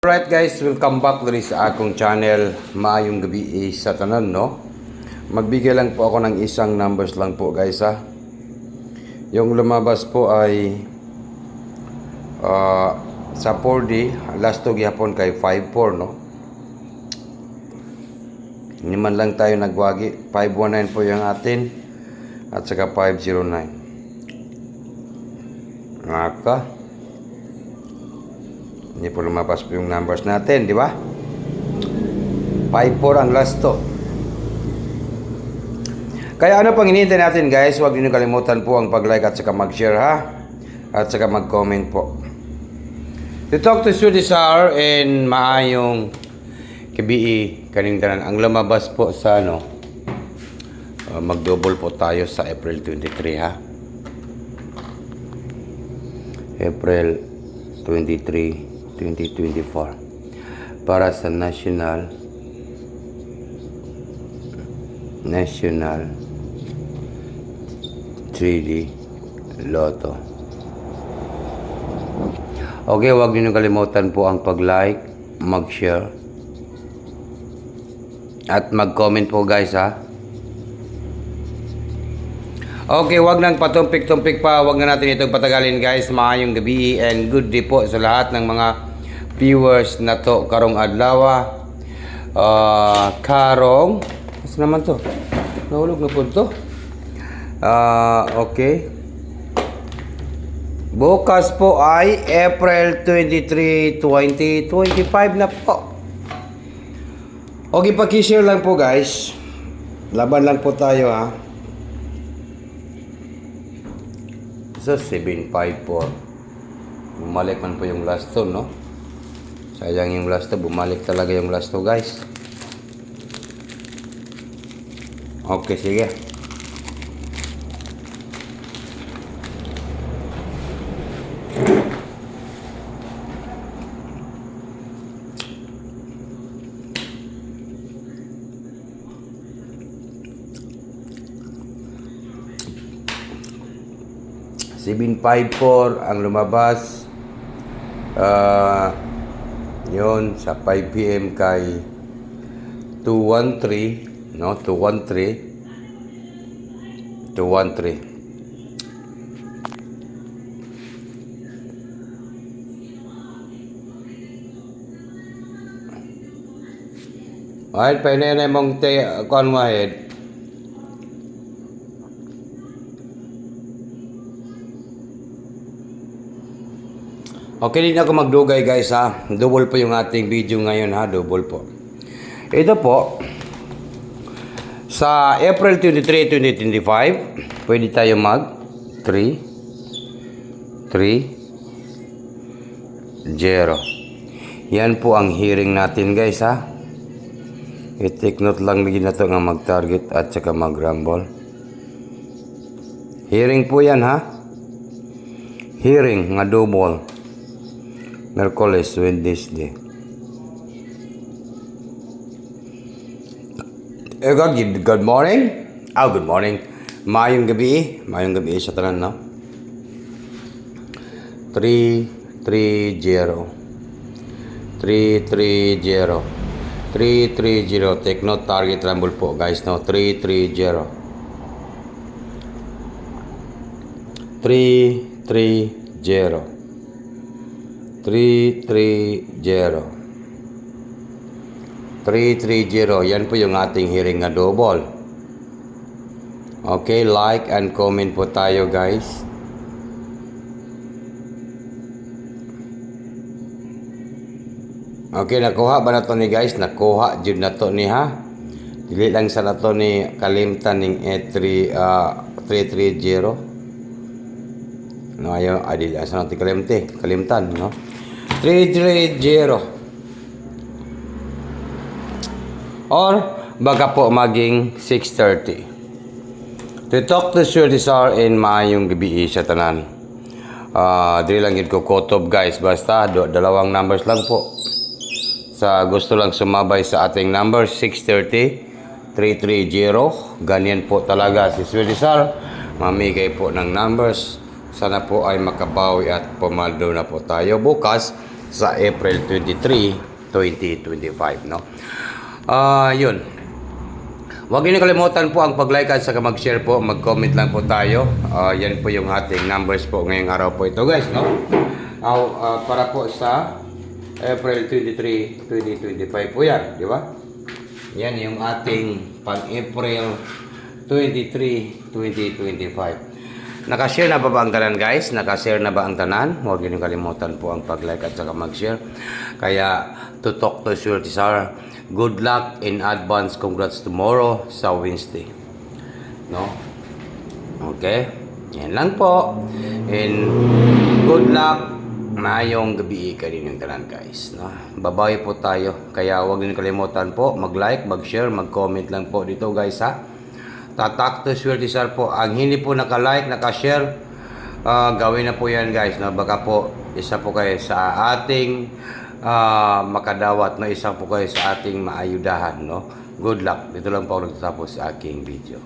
Alright guys, welcome back diri sa akong channel. Maayong gabi sa tanan, no? Magbigay lang po ako ng isang numbers lang po guys ha. Yung lumabas po ay sa 4D, last 2 gihapon kay 5-4, no? Hindi man lang tayo nagwagi. 519 po yung atin at saka 509. Naka hindi po lumabas po yung numbers natin, di ba? 5-4 ang last to. Kaya ano pang hinihintay natin guys, huwag niyo kalimutan po ang pag-like at saka mag-share ha. At saka mag-comment po. To talk to Sudisar and maayong KBE kaning tanan. Ang lumabas po sa mag-double po tayo sa April 23 ha. April 23 2024 para sa National 3D Lotto. Okay, huwag niyo kalimutan po ang pag-like, mag-share at mag-comment po guys ha. Okay, wag nang patumpik-tumpik pa. Wag na natin itong patagalin guys. Maayong gabi and good day po sa lahat ng mga viewers na to karong adlaw. Karong ano naman to? Nahulog na po to. Okay. Bukas po ay April 23, 2025 na po. Okay, paki-share lang po guys. Laban lang po tayo ha. So, 754. Bumalik man po yung last two, no? Sayang yung last two. Bumalik talaga yung last two, guys. Okay, sige. $754 ang lumabas yun sa 5 PM kay 213 no 213 ay painay mong te kon mo head. Okay, din ako magdugay guys ha. Double po yung ating video ngayon ha. Double po. Ito po. Sa April 23, 2025, pwede tayo mag 3, 0. Yan po ang hearing natin guys ha. I-take note lang bigyan na ito nga mag-target at saka mag-rumble. Hearing po yan ha. Hearing nga double. Merkulis, Wednesday. Good morning. Good morning. Mayong gabi. Mayong gabi sa tanan, no? 330. 330. 330. Take note, target rumble po, guys, no? 330. 330. 330. 330. Yan po yung ating hearing na double. Okay, like and comment po tayo guys. Okay, nakuha ba na to ni guys? Nakuha jud na to ni ha. Dili lang sa na to ni kalimtan ning 330. No, ayo adil asa natin kalimtan, no? 330. Or baka po maging 630. To talk to Sudisar in maayong gabi sa tanan. Dili lang gid ko kotob guys, basta dalawang numbers lang po. Sa gusto lang sumabay sa ating number 630 330. Ganyan po talaga si Sudisar. Mamigay po ng numbers. Sana po ay makabawi at pumaldo na po tayo bukas sa April 23, 2025, no? Yun. Huwag niyo kalimutan po ang pag-like at saka mag-share po, mag-comment lang po tayo. Yan po yung ating numbers po ngayong araw po ito, guys, no? Para po sa April 23, 2025 po yan, di ba? Yan yung ating pang-April 23, 2025. Nakashare na ba ang tanan, guys? Nakashare na ba ang tanan? Huwag niyo kalimutan po ang pag-like at saka mag-share. Kaya, tutok to Swerte Sar. Good luck in advance. Congrats tomorrow sa Wednesday. No? Okay? Yan lang po. And good luck. Maayong gabi ka din yung tanan, guys. No? Babawi po tayo. Kaya huwag niyo kalimutan po. Mag-like, mag-share, mag-comment lang po dito, guys, ha? Tatak to Swerte Sar po. Ang hindi po naka-like, naka-share, gawin na po yan, guys. No? Baka po, isa po kayo sa ating makadawat, no? Isa po kayo sa ating maayudahan, no? Good luck. Dito lang po ako nagtatapos sa aking video.